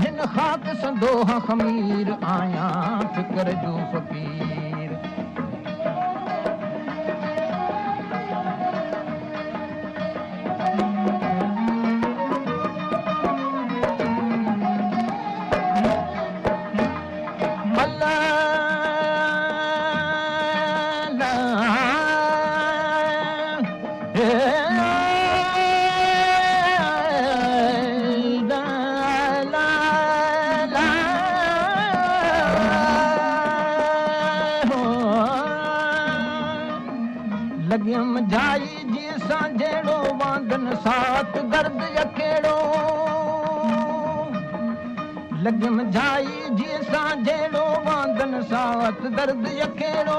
हिन खाक संदोह खमीर आया फिक्र जो फकीर लॻियम जाई जी सां जहिड़ो वांदन साथ दर्द यकेड़ो लॻियम जाई जी सां जहिड़ो वांदन साथ दर्द यकेड़ो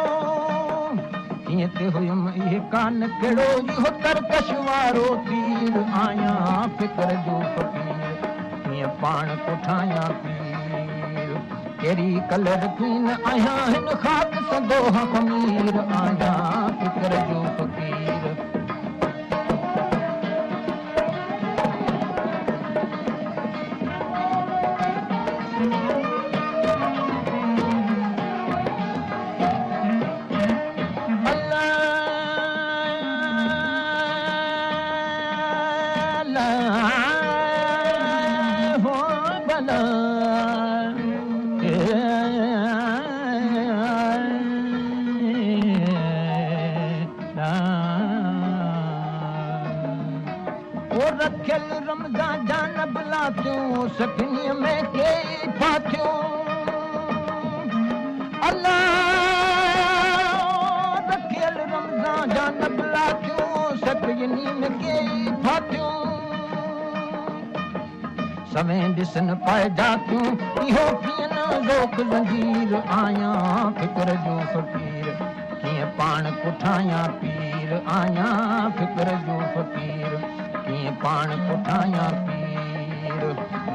हीअं ते हुयम इहे कान कहिड़ो इहो तरकश वारो तीर आया फिक्र जो फकीर हीअं पाण कोठायां पीर कहिड़ी कलर कीन आहियां हिन खाक संदोह खमीर आया फिक्र जो फकीर रखियल रमज़ान जान बलातियूं सखनीअ में कई फाथियूं अल्लाह रखियल रमज़ान जान बलातियूं सखनी में कई फाथियूं सवें ॾिसन पाए जातियूं इहो कीअं न ज़ोक ज़ंजीर आया फिक्र जो फकीर कीअं पाण कोठायां पीर आया फिक्र जो फकीर कीअं पाण कोठायां पीर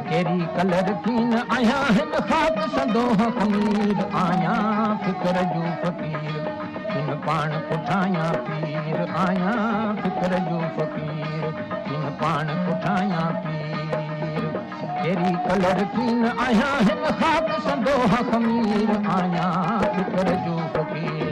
कहिड़ी कलर कीन आहियां हिन खाक संदोह खमीर आया फिक्र जो फकीर कीन पाण कोठायां पीर आया फिक्र जो फकीर कीन पाण कोठायां पीर कहिड़ी कलर कीन आहियां हिन खाक संदोह खमीर आया फिक्र जो फकीर